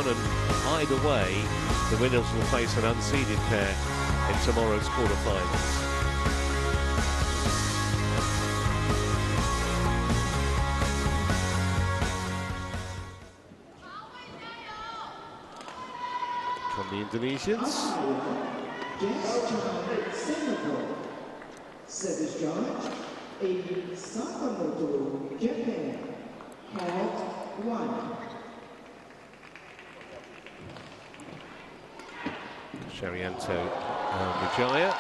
one, and either way, the winners will face an unseeded pair in tomorrow's quarter-finals. Come the Indonesians. Service charge in Sakamoto, Japan. Court 1. Kusharjanto Widjaja,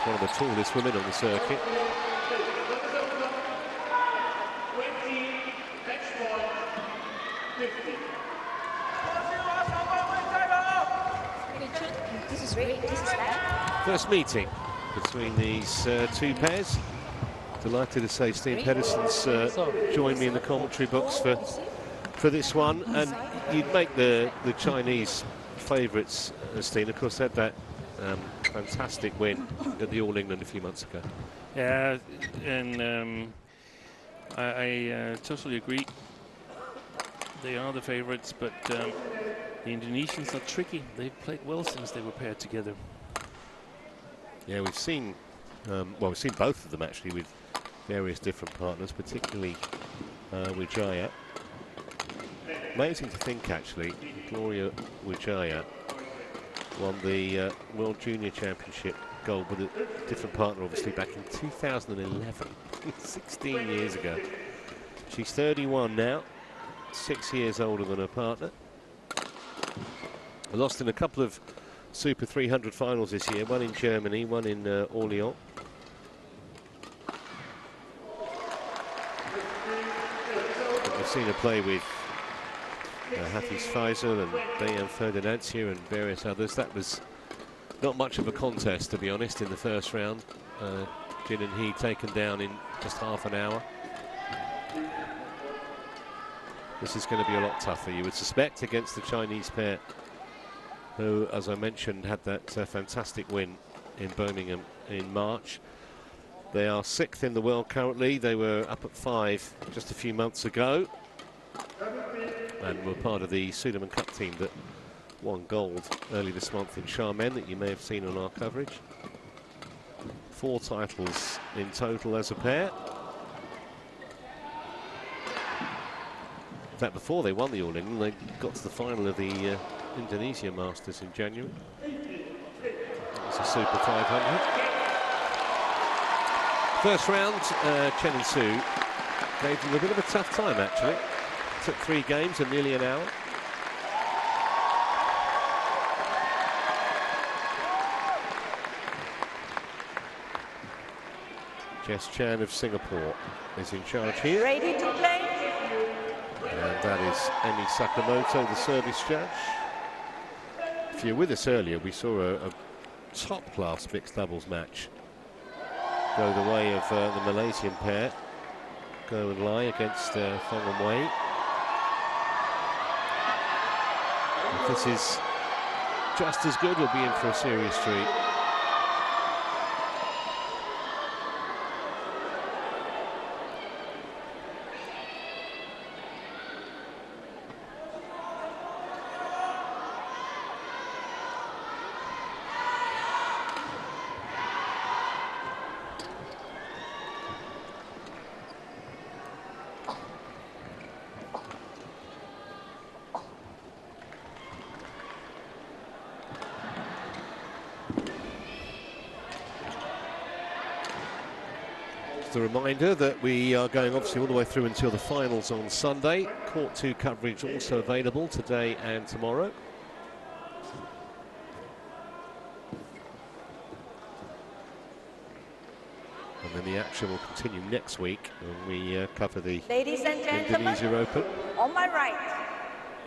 one of the tallest women on the circuit. First meeting between these two pairs. Delighted to say Steve Pedersen's joined me in the commentary box for this one, and you'd make the Chinese favourites, Steve. Of course, had that fantastic win at the All England a few months ago. Yeah, and I totally agree. They are the favourites, but the Indonesians are tricky. They've played well since they were paired together. Yeah, we've seen we've seen both of them actually with various different partners, particularly Widjaja. Amazing to think actually, Gloria Widjaja won the World Junior Championship gold with a different partner obviously back in 2011, 16 years ago. She's 31 now, 6 years older than her partner. Lost in a couple of Super 300 finals this year, one in Germany, one in Orléans. We've seen her play with Hafiz Faisal and Dayan Ferdinandia and various others. That was not much of a contest, to be honest, in the first round. Jin and Hee taken down in just half an hour. This is going to be a lot tougher, you would suspect, against the Chinese pair, who, as I mentioned, had that fantastic win in Birmingham in March. They are 6th in the world currently. They were up at 5 just a few months ago, and were part of the Sudirman Cup team that won gold early this month in Xiamen, that you may have seen on our coverage. 4 titles in total as a pair. In fact, before they won the All England, they got to the final of the Indonesia Masters in January. It's a Super 500. First round, Chen and Su gave them a bit of a tough time actually. Took 3 games and nearly an hour. Jess Chan of Singapore is in charge here. Ready to play? And that is Emi Sakamoto, the service judge. If you were with us earlier, we saw a top-class mixed doubles match go the way of the Malaysian pair, Go and Lai against Fong and Wei. If this is just as good, we'll be in for a serious treat. A reminder that we are going obviously all the way through until the finals on Sunday. Court 2 coverage also available today and tomorrow. And then the action will continue next week when we cover the Ladies and gentlemen, Indonesia Open. On my right,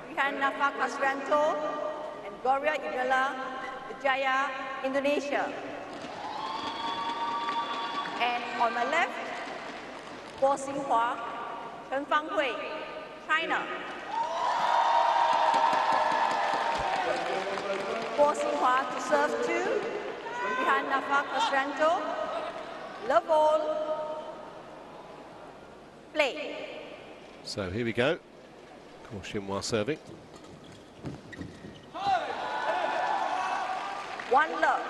we have Kusharjanto and Gloria Widjaja, Indonesia. And on my left, Guo Xinhua, Chen Fanghui, China. Guo Xinhua to serve 2, behind Kusharjanto. Love ball, play. So here we go. Guo Xinhua serving. One love.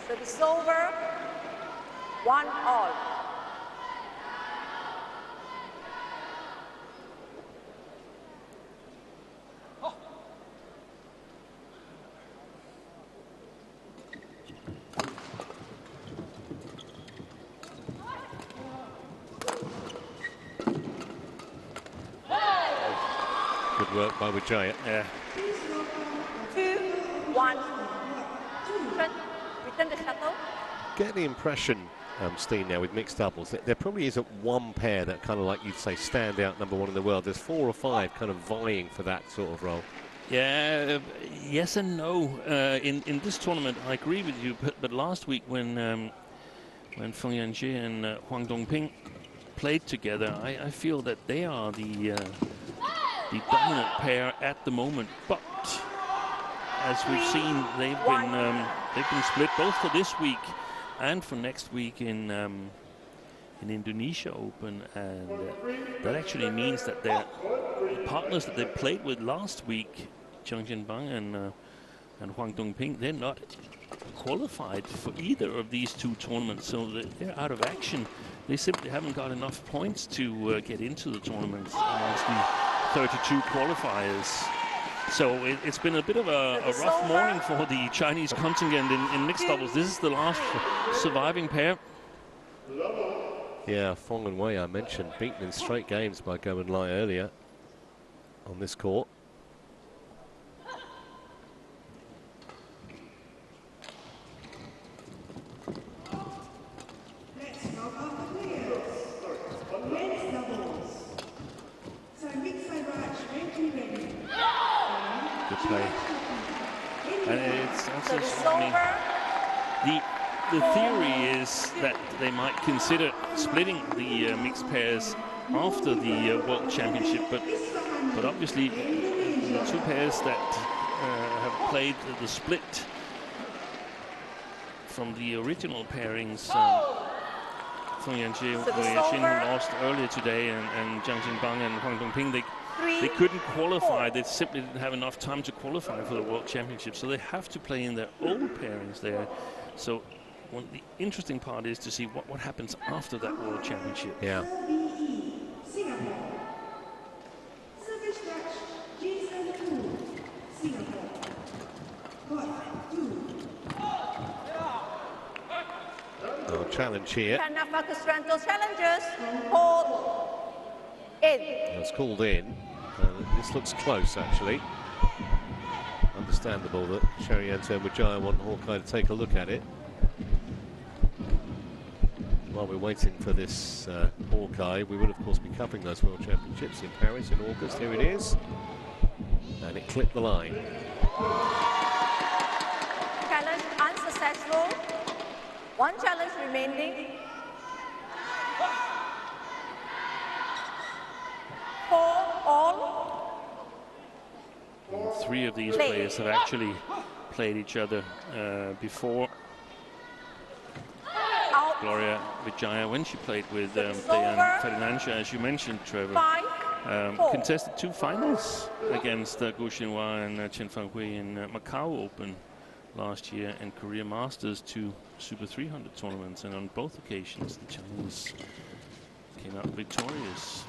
Service over. 1-all. Good work by Widjaja. Yeah. 2-1. Chen, return the shuttle. Get the impression, Steen, now with mixed doubles, that there probably isn't one pair that kind of, like you'd say, stand out number one in the world. There's 4 or 5 kind of vying for that sort of role. Yeah, yes and no. In this tournament, I agree with you. But last week when Feng Yanjie and Huang Dongping played together, I feel that they are the dominant pair at the moment. But as we've seen, they've been split both for this week and for next week in Indonesia Open, and that actually means that the partners that they played with last week, Zhang Jianbang and Huang Dongping, they're not qualified for either of these two tournaments, so they're out of action. They simply haven't got enough points to get into the tournaments amongst the 32 qualifiers. So it's been a bit of a rough morning for the Chinese contingent in mixed doubles. This is the last surviving pair. Yeah, Fong and Wei, I mentioned, beaten in straight games by Go and Lai earlier on this court. Good play. And it's also, I mean, the theory is that they might consider splitting the mixed pairs after the World Championship, but obviously the two pairs that have played the split from the original pairings, Feng Yanjie, who lost earlier today, and Zhang Jianbang and Huang Dongping, they couldn't qualify. They simply didn't have enough time to qualify for the World Championship, so they have to play in their old pairings there. So the interesting part is to see what happens after that World Championship. Yeah. Oh, challenge here. Kusharjanto challengers, hold in. It's called in. This looks close, actually. Understandable that Kusharjanto and Widjaja want Hawkeye to take a look at it. While we're waiting for this Hawkeye, we will of course be covering those World Championships in Paris in August. Here it is. And it clipped the line. Challenge unsuccessful. One challenge remaining. 4-all. Three of these players have actually played each other before. Gloria Widjaja, when she played with Diane Ferdinand, as you mentioned, Trevor, contested 2 finals against Guo Xinhua and Chen Fanghui in Macau Open last year, and Korea Masters 2 Super 300 tournaments, and on both occasions the Chinese came out victorious.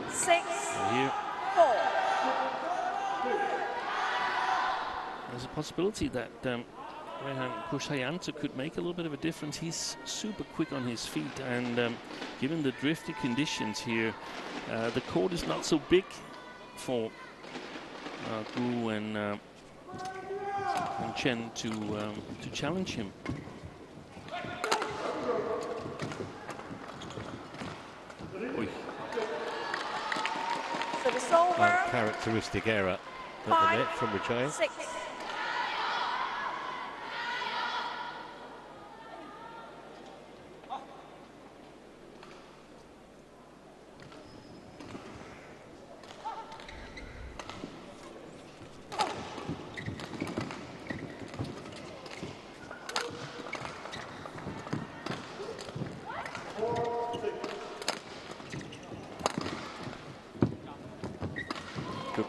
6-4. There's a possibility that Kusharjanto could make a little bit of a difference. He's super quick on his feet, and given the drifty conditions here, the court is not so big for Gu and Chen to challenge him. So it's over. Characteristic error at the net from Widjaja. 6.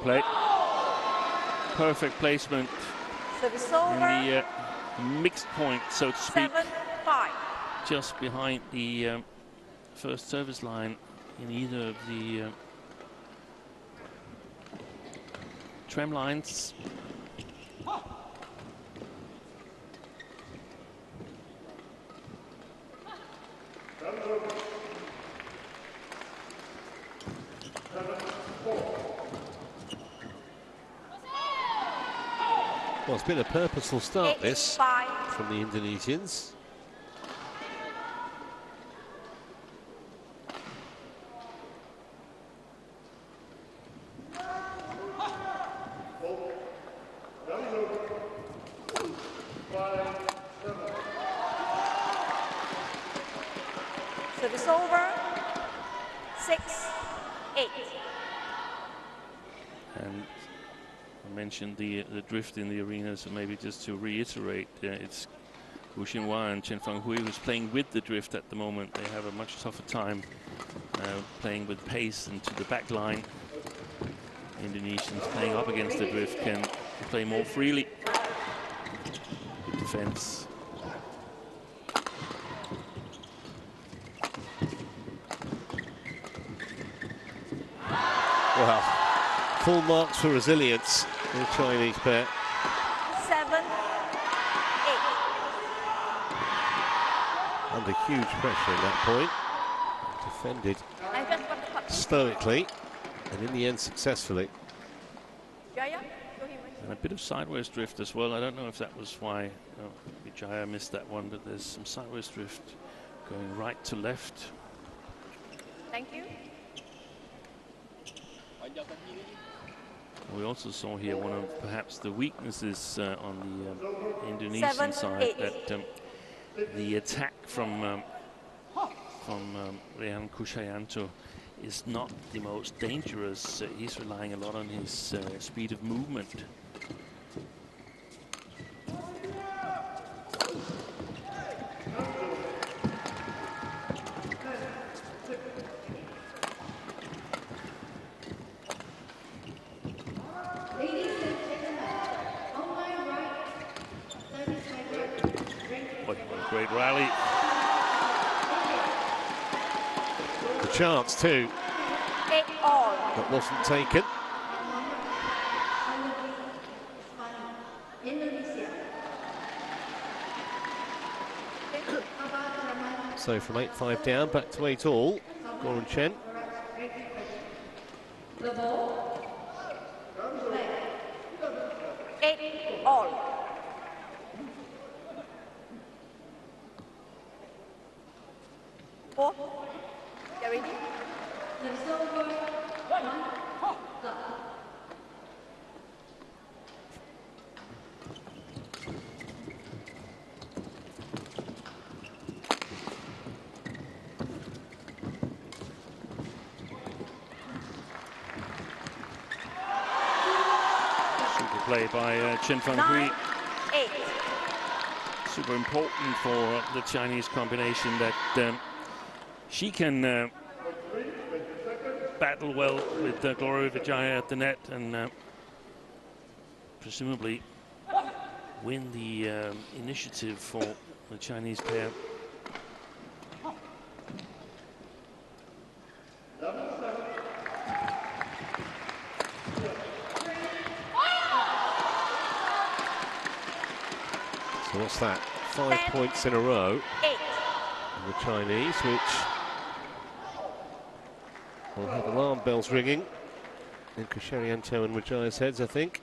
play. Perfect placement Service in over. the mixed point, so to speak. 7-5. Just behind the first service line in either of the tram lines. Well, it's been a purposeful start, this, 8-5. from the Indonesians. Service over. 6-8. And I mentioned the drift in the arena, so maybe just to reiterate, it's Wu Xinhua and Chen Fanghui who's playing with the drift at the moment. They have a much tougher time playing with pace and to the back line. Indonesians playing up against the drift can play more freely. Good defense. Well, full marks for resilience in the Chinese pair. 7-8. Under huge pressure at that point. Defended And just what the clock. stoically, and in the end successfully. Jaya, go here. And a bit of sideways drift as well. I don't know if that was why Widjaja missed that one, but there's some sideways drift going right to left. Thank you. We also saw here one of perhaps the weaknesses on the Indonesian 7-8. side, that the attack from Rehan Kusharjanto is not the most dangerous. He's relying a lot on his speed of movement. What a great rally. The chance too, 8-all. that wasn't taken. So from 8-5 down, back to 8-all. Goran Chen. 8-all. Four. Get ready. Super play by Chen Fanghui. 9-8. Super important for the Chinese combination that she can battle well with Gloria Widjaja at the net and presumably win the initiative for the Chinese pair. So what's that? 5 points in a row. 8. And the Chinese, which will have alarm bells ringing in Kusharjanto and Widjaja's heads, I think.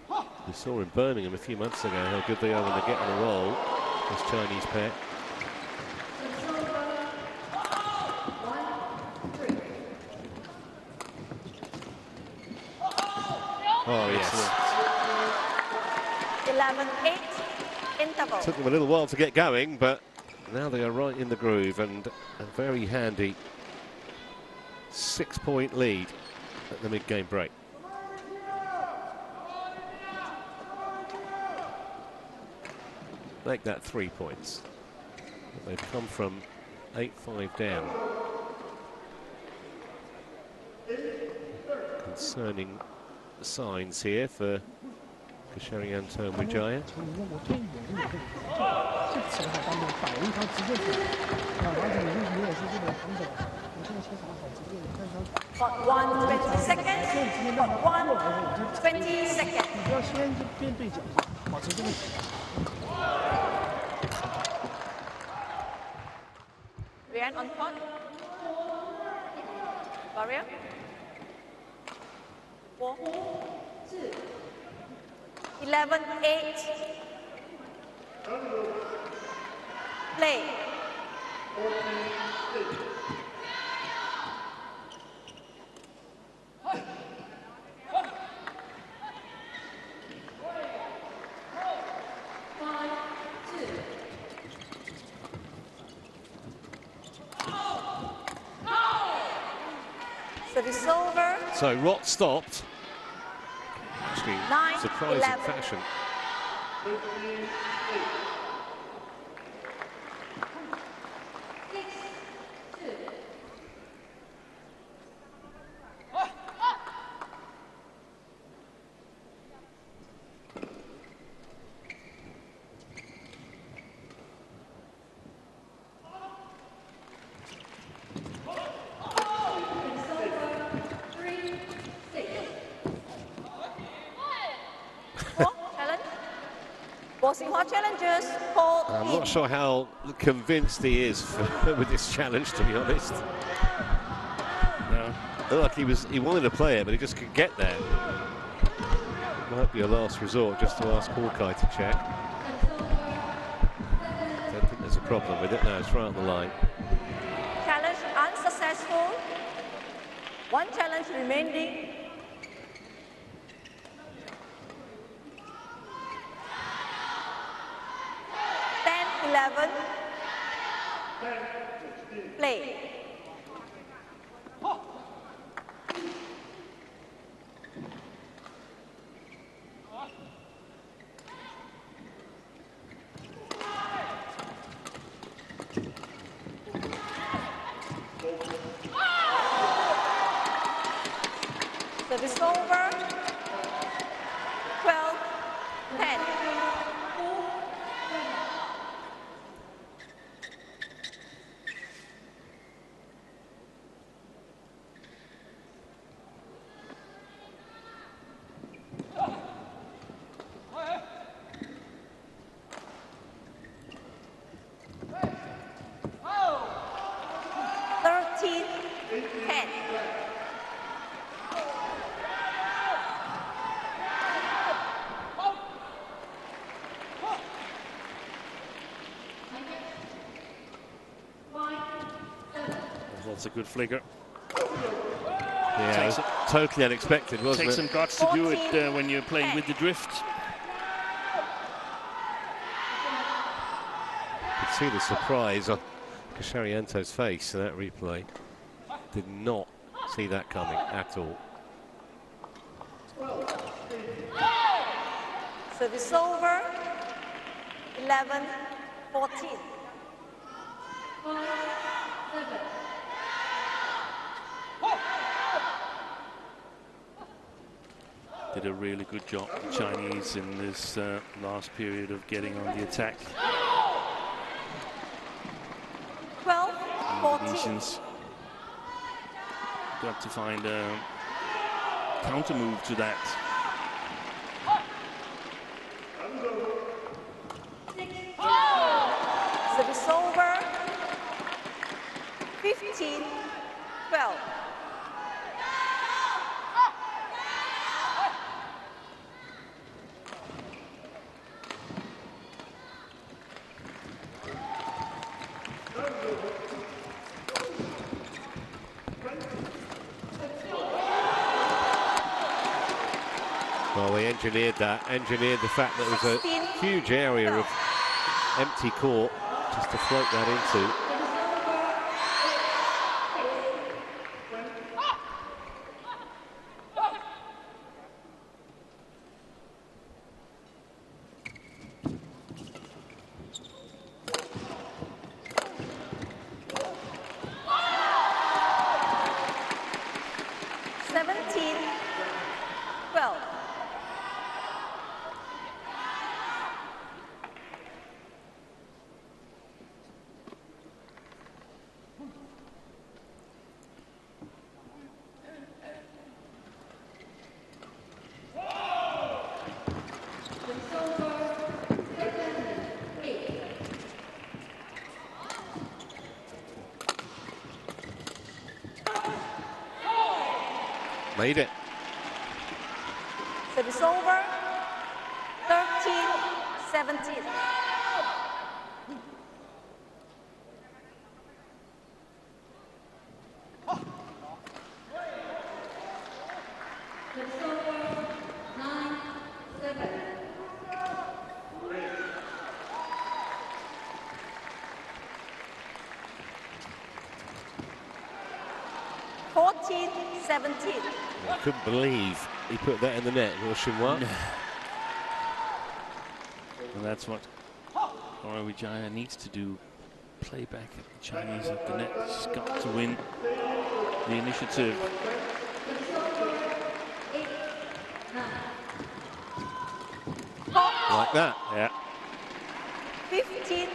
We saw in Birmingham a few months ago how good they are when they get on a roll, this Chinese pair. Oh, yes. 11-8. Interval. Took them a little while to get going, but now they are right in the groove, and a very handy 6-point lead at the mid-game break. Make that 3 points. They've come from 8-5 down. concerning signs here for Kusharjanto and Widjaja. For 120 seconds. For 120 seconds. Ryan on court. Barrier. 4, 2, 11, 8. Play. Service over. So Rott stopped. Actually, 9, surprising 11. fashion. Challengers, hold I'm in. not sure how convinced he is with this challenge, to be honest. No. Looked like he wanted to play it, but he just couldn't get there. Might be a last resort just to ask Hawkeye to check. Don't think there's a problem with it. No, it's right on the line. Challenge unsuccessful. One challenge remaining. Play. Service over. 12, 10. That's a good flicker. Yeah, it was totally unexpected, wasn't it? Takes some guts to do it when you're playing with the drift. You could see the surprise on Kusharjanto's face in that replay. Did not see that coming at all. Service over. 11, 14. Did a really good job, the Chinese, in this last period of getting on the attack. 12, 14. Indonesians got to find a counter move to that. Service over. 15, 12. Well, they engineered the fact that there was a huge area of empty court just to float that into. Made it. Service over. 13-17. I couldn't believe he put that in the net, Kusharjanto. And that's what Widjaja needs to do. Play back at the Chinese at the net. She's got to win the initiative. Like that. Yeah. 15-17.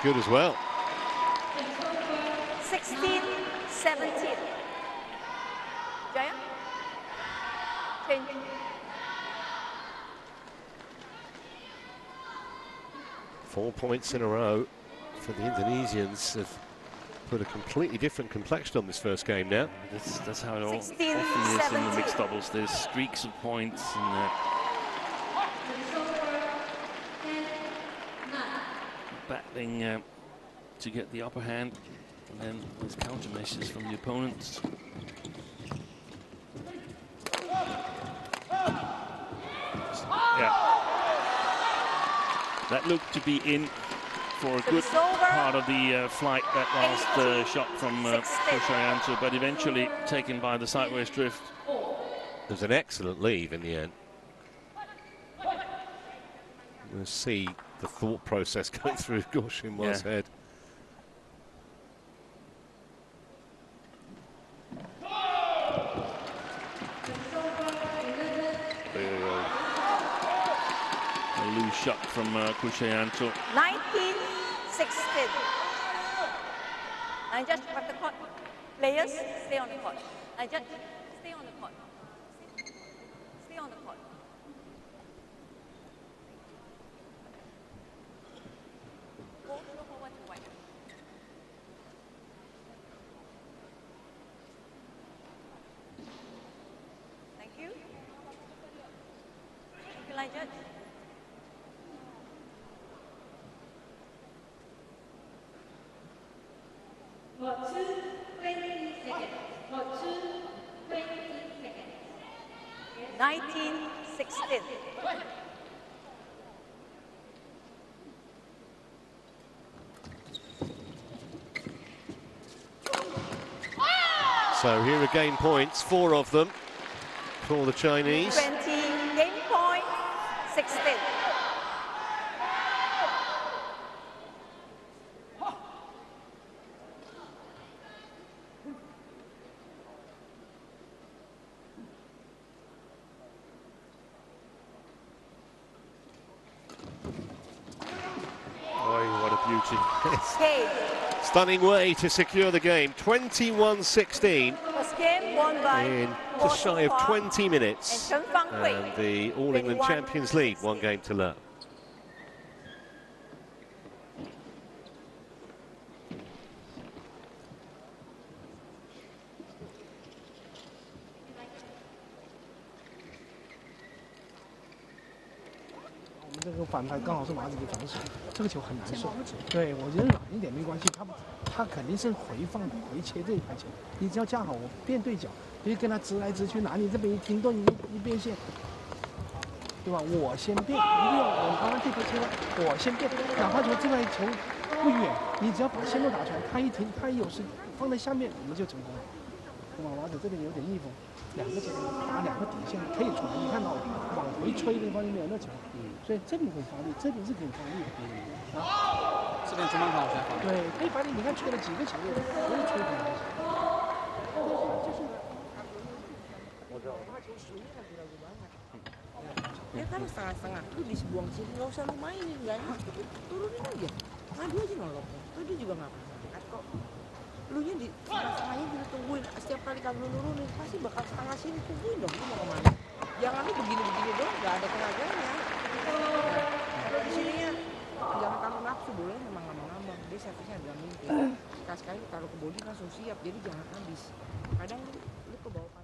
Good as well. 16-17. Jaya? Chen. Four points in a row for the Indonesians. Have put a completely different complexion on this first game now. That's how it often is 16, in the 17. mixed doubles. There's streaks of points and battling to get the upper hand, and then there's countermeasures from the opponents. Yeah, that looked to be in for a good part of the flight, that last shot from Kusharjanto, but eventually taken by the sideways drift. It was an excellent leave in the end. We'll see the thought process going through Kusharjanto's head. A loose shot from Kusharjanto. 19-16. I just cut the court. Players, stay on the court. I just stay on the court. Stay on the court. Go forward to right. Thank you. Thank you, Elijah. For 20 seconds. For 20 seconds. 19-16. So here are game points, 4 of them for the Chinese. 20, game point, 16. Oh, what a beauty. Okay. Stunning way to secure the game. 21-16 First game won by in just shy of 20 minutes. and Chen Fanghui. And the All England Champions lead, 1 game to love.这个反拍刚好是麻子的防守，这个球很难受。对我觉得软一点没关系，他肯定是回放回切这一排球，你只要架好我变对角，别跟他直来直去拿你这边一停顿一变线，对吧？我先变，一定要我刚刚这排切了，我先变，哪怕说这排球不远，你只要把线路打出来，他一停，他一有时放在下面，我们就成功了。对吧？麻子这边有点逆风，两个球打2个底线可以出来，你看到往回吹的方面没有那球。所以这边可以发力，这边是可以发力的。啊，这边中慢跑才发力。对，可以发力。你看吹了几个球，不用吹很多。就是，我知道。把球随便给他就完了。Ya kalau setengah-setengah, lu dibuang sini, nggak usah lu mainin, nggak enak, turunin aja. Ngadu aja noloknya, dia juga nggak pernah angkat kok. Lu nya di setengah-setengahnya juga tungguin, setiap kali kalau lu nurunin, pasti bakal setengah sini, tungguin dong, lu mau kemana. Jangan lu begini-begini dong, nggak ada tenaganya. Kalau di sininya, jangan taruh nafsu, boleh memang ngambang-ngambang, dia servisnya agak mimpi. Sekali-sekali taruh ke body langsung siap, jadi jangan habis. Kadang lu ke bawah pandang.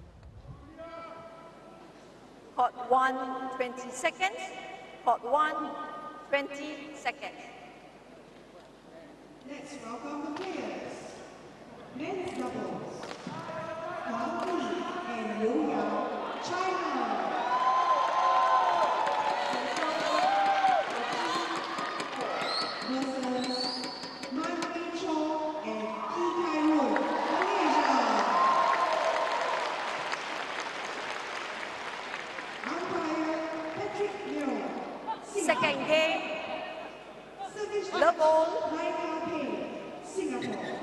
Court 1, 20 seconds. Court 1, 20 seconds. Let's welcome the players. Men's doubles. Wang Li and Liu Yang, China. Versus Man Wei Chou and Yi Kai Rui, Malaysia. Umpire Patrick Liu. Second game, Service love all, Singapore.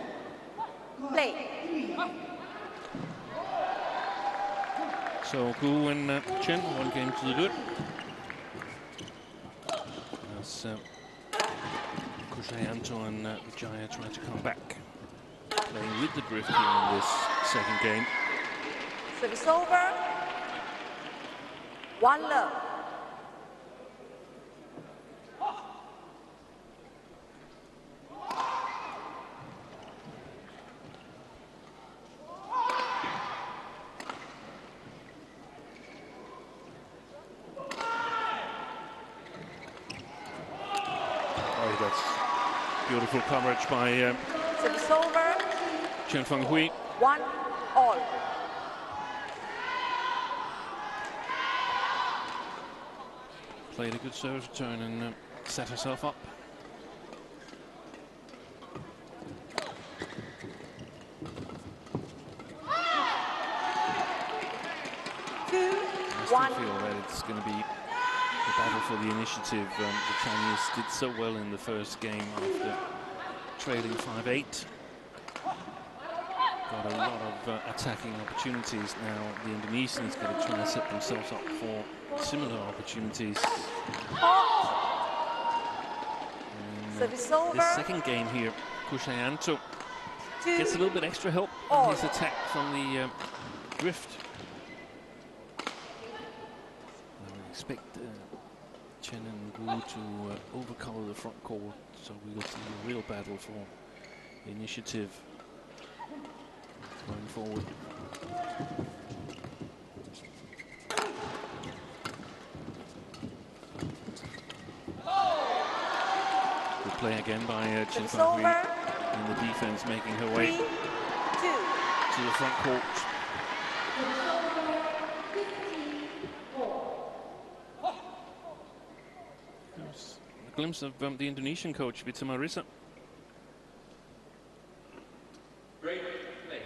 play. So Gu and Chen, 1 game to the good. As Kusharjanto and Widjaja try to come back, playing with the drift here in this second game. Service over. 1 love. Beautiful coverage by Service over. Chen Fenghui. 1 all. Played a good service return and set herself up. I still feel that it's going to be a battle for the initiative. The Chinese did so well in the first game after trailing 5-8. Got a lot of attacking opportunities now. The Indonesians going to try and set themselves up for similar opportunities. Service over. This second game here, Kusharjanto gets a little bit extra help on his attack from the drift. I would expect Chen and Gu to overcolor the front court, so we will see a real battle for initiative going forward. Good play again by Chen Fenghui in the defense, making her way to the front court. There's a glimpse of the Indonesian coach, Widjaja. Great play.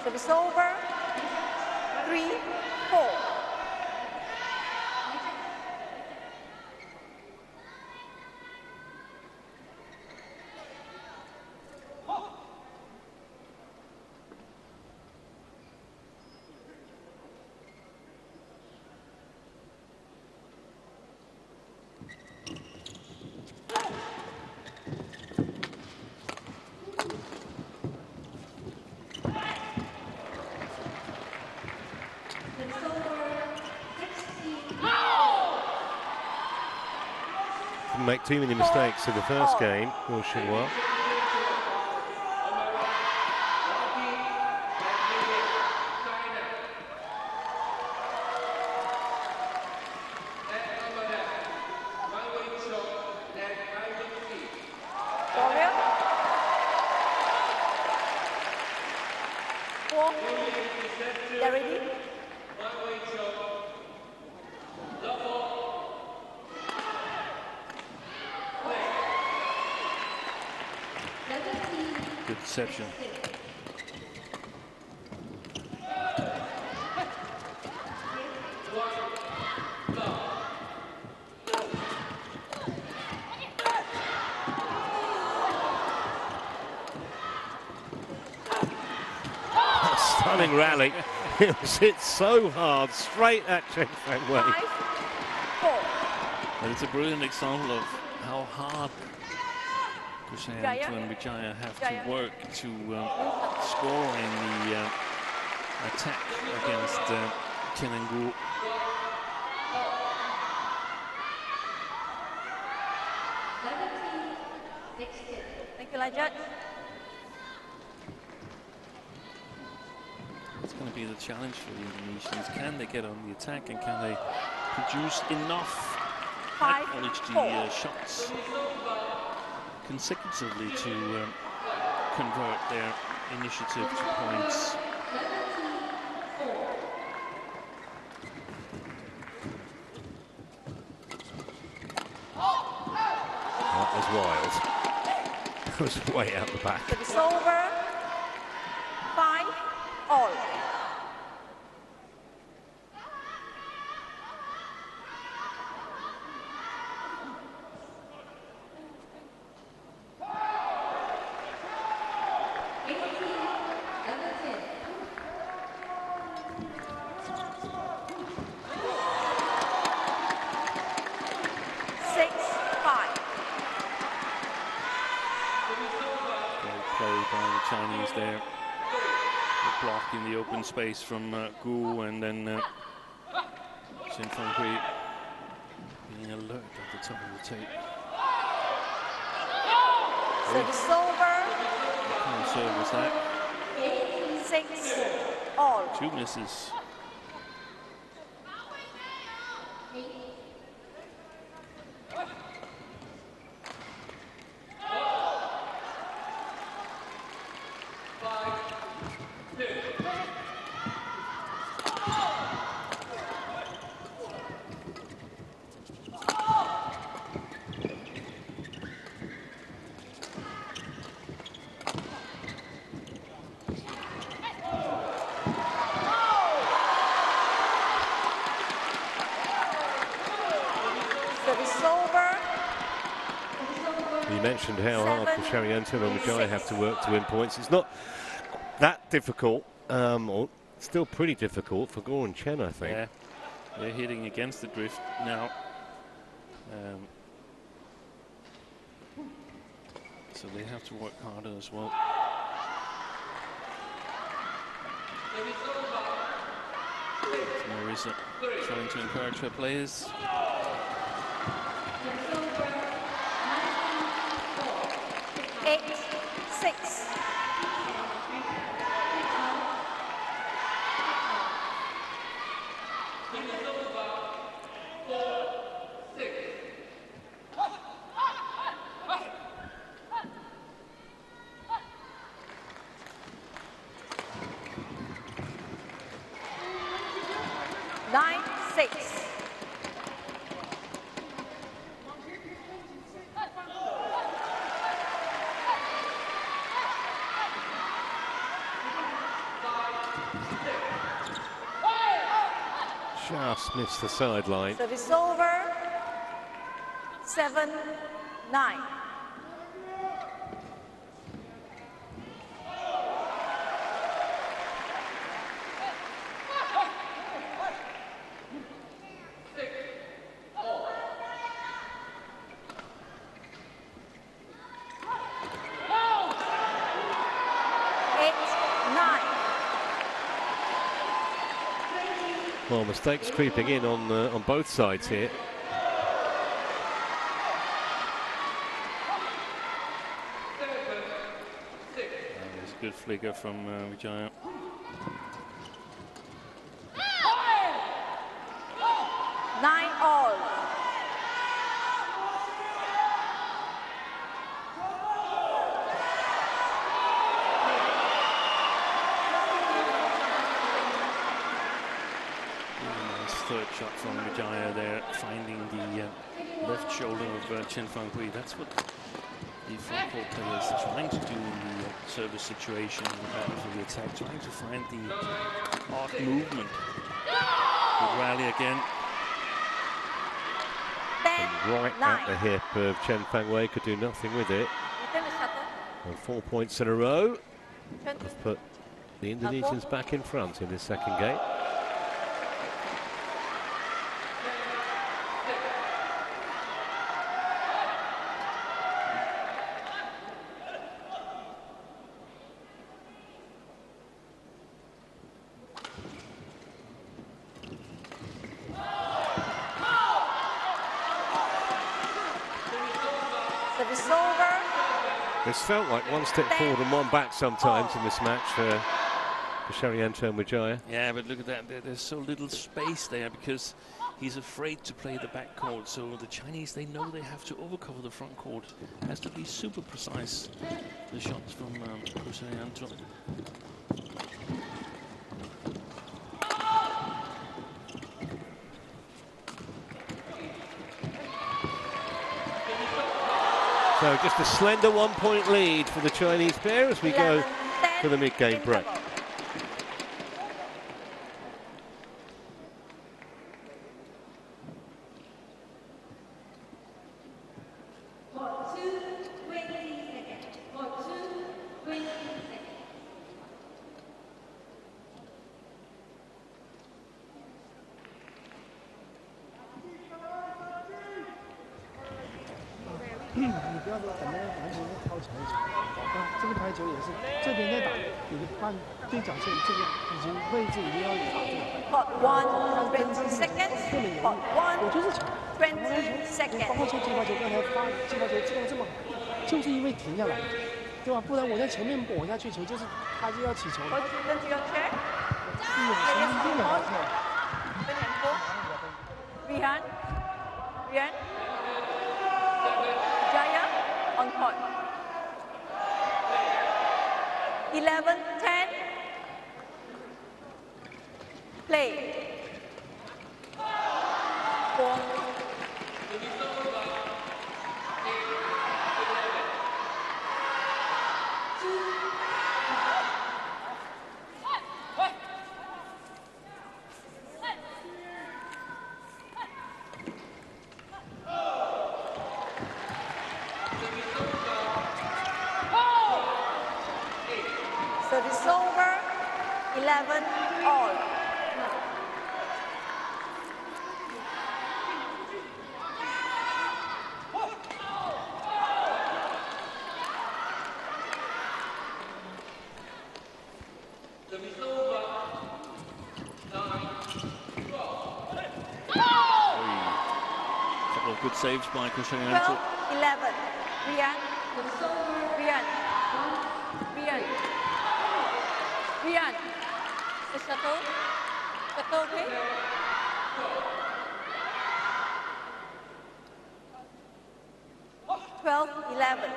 Service over. 3-4. Didn't make too many mistakes in the first game, Will Shinhua. They're ready? reception. Stunning rally. It was hit so hard, straight at Chen Fang Wei. 5-4. And it's a brilliant example of how hard Kusharjanto and Widjaja have to work to score in the attack against Chen and Gu. Thank you, Judge. It's going to be the challenge for the Indonesians. Can they get on the attack, and can they produce enough high-quality shots consecutively to convert their initiative to points? That was wild. That was way out the back. It's over. 5-all. Chinese there, the block in the open space from Gu, and then Chen Fang Hui being alert at the top of the tape. Service over. What kind of serve was that? 6-all. 2 misses. You mentioned how hard Kusharjanto and Widjaja have to work to win points. It's not that difficult, or still pretty difficult for Gu and Chen, I think. Yeah, they're hitting against the drift now. So they have to work harder as well. Marisa trying to encourage her players. 8-6. Just missed the sideline. Service over. 7-9. Well, mistakes creeping in on both sides here. There's a good flicker from Widjaja. 9-all. Third shot from Widjaja there, finding the left shoulder of Chen Fang Hui. That's what the front court players trying to do in the service situation for the attack, trying to find the odd movement. Good rally again. And right at the hip of Chen Fangwei, could do nothing with it. And 4 points in a row have put the Indonesians back in front in this second game. It's felt like one step forward and one back sometimes in this match for Kusharjanto and Widjaja. Yeah, but look at that. There's so little space there because he's afraid to play the back court. So the Chinese, they know they have to overcover the front court. It has to be super precise, the shots from Kusharjanto. So just a slender 1 point lead for the Chinese pair as we go to the mid-game break. Pot 1, 20 seconds. Pot 1, 20 seconds. 包括像接发球，刚才接发球接到这么，就是因为停下来，对吧？不然我在前面抹下去球，就是他就要起球了。Rihan, Jaya on court. 11-10. Play. 4. Service over. 11 all. Couple of good saves by Kusharjanto. 11. Rihan. The shuttle. Shuttle, please. Twelve, 11.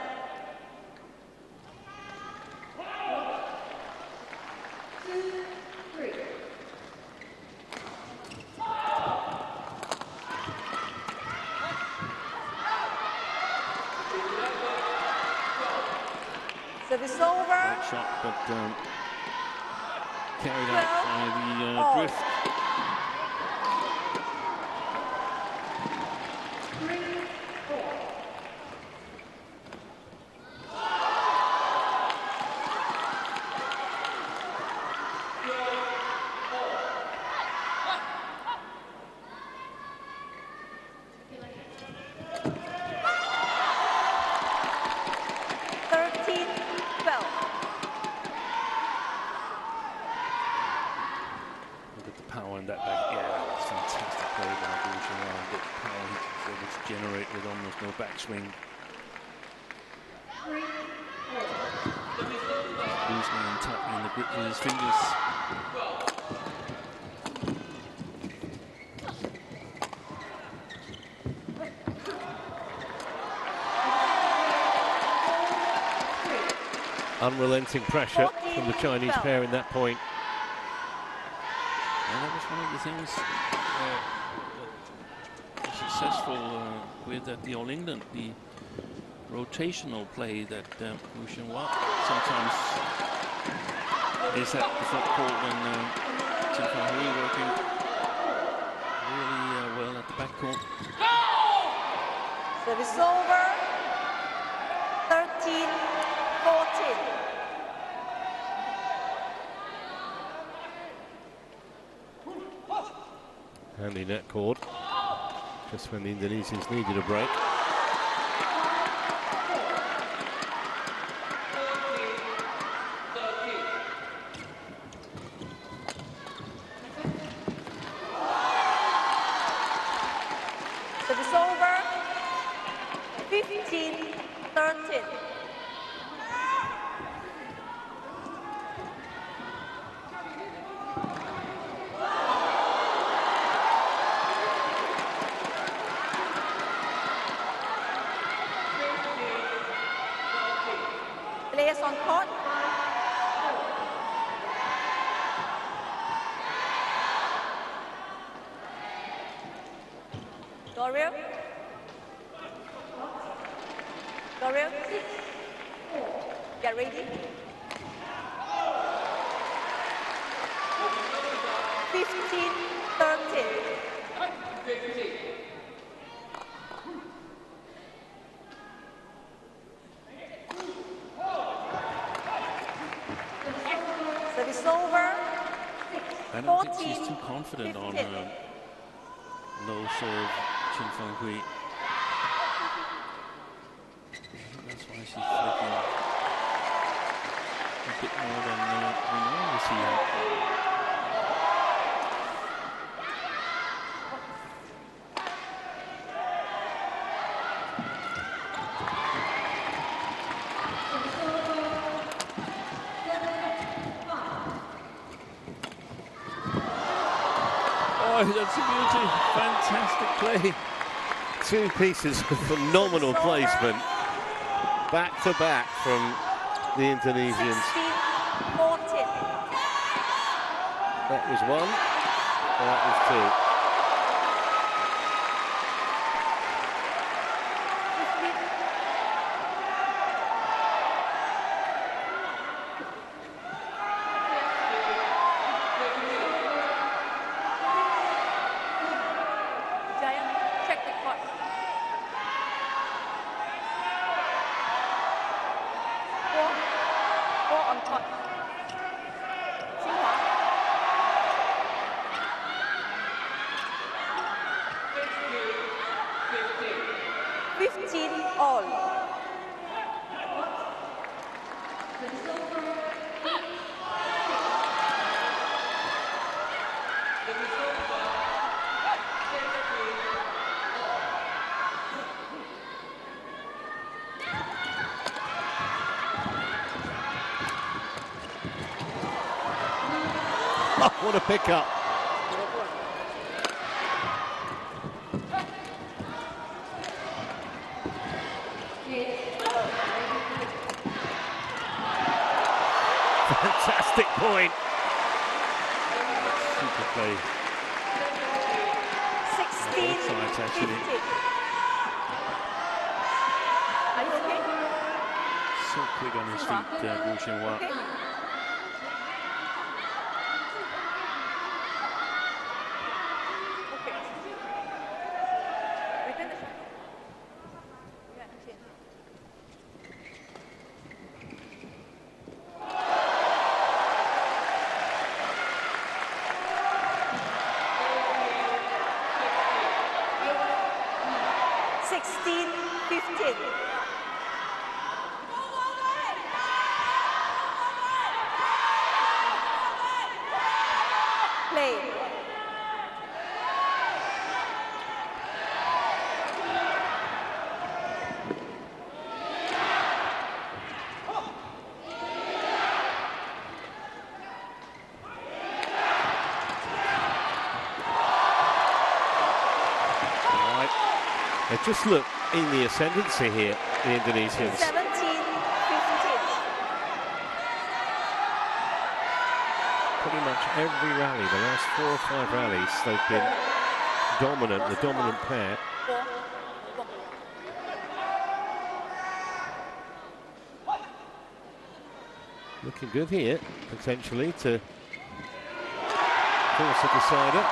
Service over. Right shot, but carried out by the drift. Backswing. Loosening and tightening the grip with his fingers. Unrelenting pressure from the Chinese pair in that point. And that was one of the things successful with at the All England. The rotational play that Kusharjanto sometimes is at the front court when Chen working really well at the back court. Service over. 13-14. Handy net cord, just when the Indonesians needed a break. Service over. 15-13. Players on court. Doriel. Doriel. Get ready. 15-13. Service over. I don't think she's too confident on low serve, Chen Fenghui. That's why she's flicking a bit more than we normally see her. Oh, that's a beauty. Fantastic play. Two pieces of phenomenal placement, back to back from the Indonesians. 16-14. That was one, that was two. Check the court. Four on court. Xinhua. 15 all. Oh, what a pickup. Fantastic point. Super play. 16-15. Are you okay? So quick on his feet, Kusharjanto. Okay. Return the shot. Yeah, Chen. Play. They just look in the ascendancy here, the Indonesians. 17-15. Pretty much every rally, the last 4 or 5 rallies, they've been dominant, the dominant pair. Looking good here, potentially, to force a decider.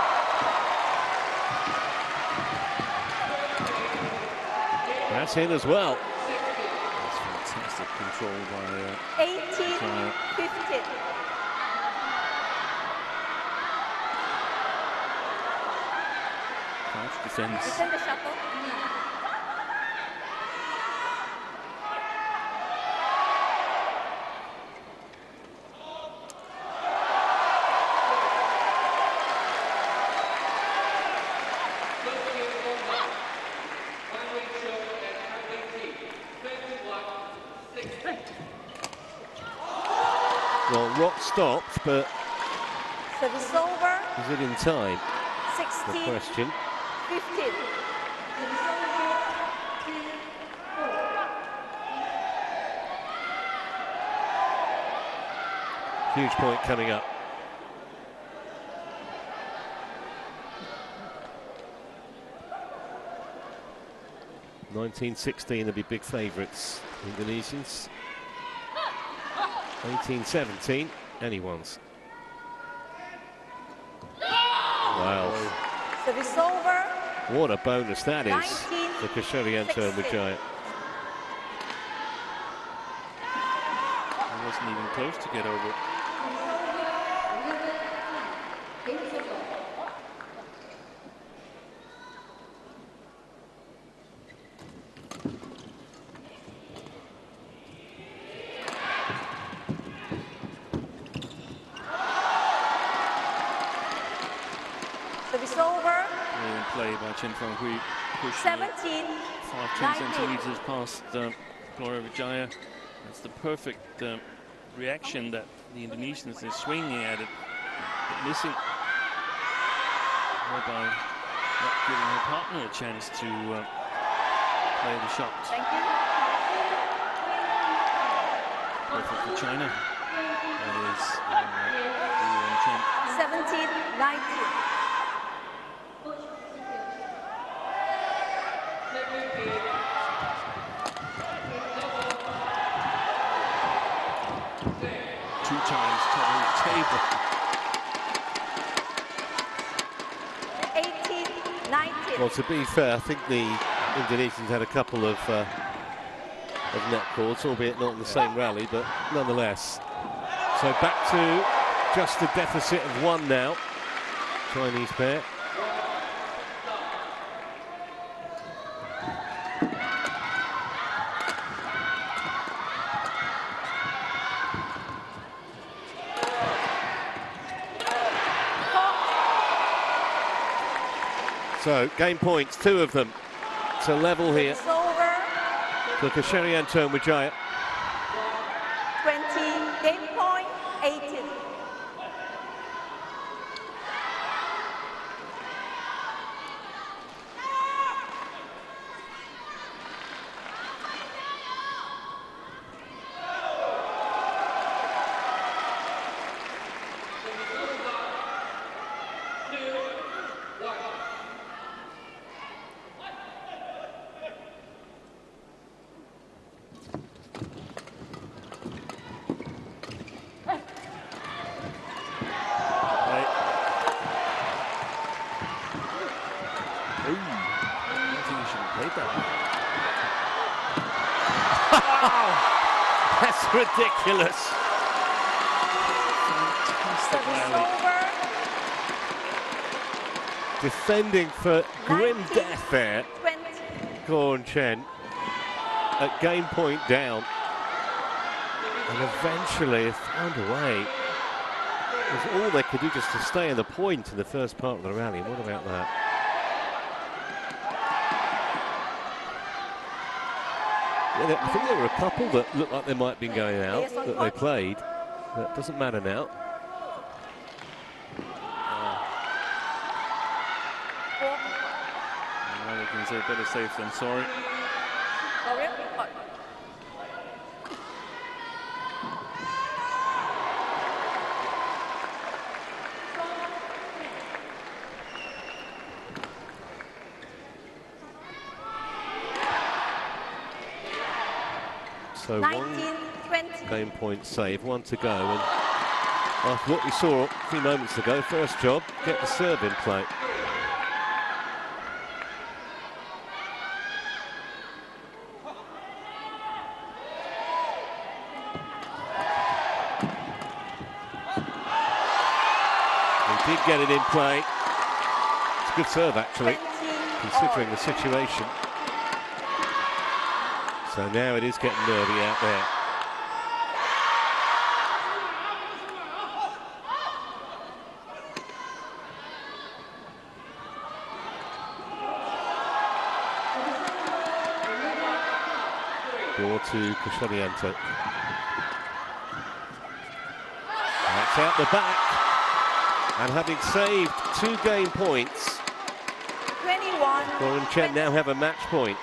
That's in as well. That's fantastic control by 18-15. Crouch defense. Defend the shuttle. Well, Rock stopped, but Service over. is it in time? The 16-15. question. Huge point coming up. (1916) will be big favourites, Indonesians. 18-17, anyone's. Wow. Service over. What a bonus that is for Kusharjanto and Widjaja. He wasn't even close to get over. Service over. Brilliant play by Chen pushing 17. 5-10 centimeters past Gloria Widjaja. That's the perfect reaction that the Indonesians are swinging at it, but missing, thereby not giving her partner a chance to play the shot. Thank you. Perfect for China. That is Chen. 17-19. Two times top of the table. 18-19. Well, to be fair, I think the Indonesians had a couple of net calls, albeit not in the same rally, but nonetheless. So back to just a deficit of 1 now. Chinese pair. So game points, 2 of them to level here It's over. for Kusharjanto and Widjaja. 20. Game point. 18. That's ridiculous. Fantastic Service rally. over. Defending for grim 19, death there, 20. Chen at game point down. And eventually they found a way. It was all they could do just to stay in the point in the first part of the rally. What about that? Yeah, I think there were a couple that looked like they might have been going out that they played. That doesn't matter now. Well, they can say better safe than sorry. So 19, game point save, 1 to go. And after what we saw a few moments ago, first job, get the serve in play. He did get it in play. It's a good serve, actually, considering the situation. So now it is getting nervy out there. Ball to Kusharjanto. That's out the back. And having saved 2 game points, 21. Chen now have a match point.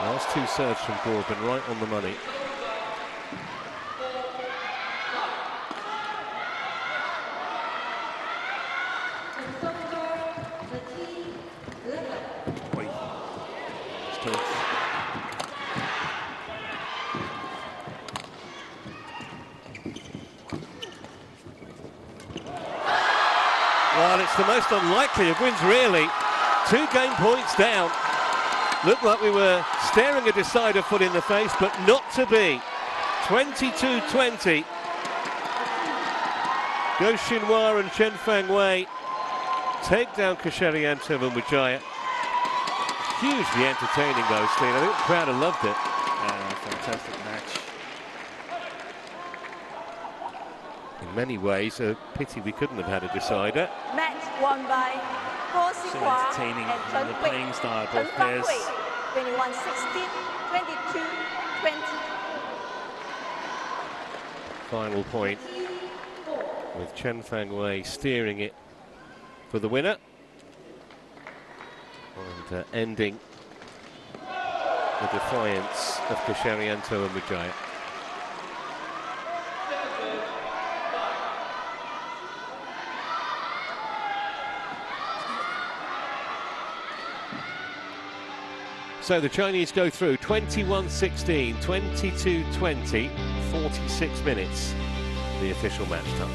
Last 2 serves from Corbin, right on the money. Well, it's the most unlikely of wins, really. 2 game points down. Looked like we were staring a decider foot in the face, but not to be. 22-20. Go Xinhua and Chen Fangwei take down Kusharjanto and Widjaja. Hugely entertaining, though, Steen. I think the crowd have loved it. Fantastic match. In many ways, a pity we couldn't have had a decider. Match won by Ko So Xinhua entertaining and in Chen the Fangwei. playing style, Chen both pairs. Fangwei, 21-16, 22-20. Final point with Chen Fangwei steering it for the winner. And ending the defiance of Kusharjanto and Widjaja. So the Chinese go through 21-16, 22-20, 46 minutes, the official match time.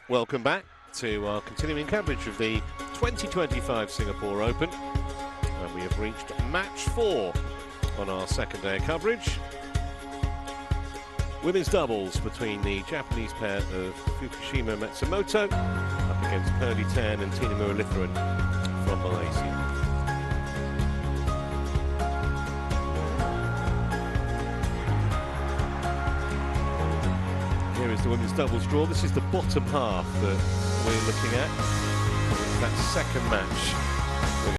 Welcome back to our continuing coverage of the 2025 Singapore Open. And we have reached match 4 on our second day of coverage. Women's doubles between the Japanese pair of Fukushima Matsumoto up against Pearly Tan and Tina Muralitharan from Malaysia. Here is the women's doubles draw. This is the bottom half that we're looking at. It's that second match.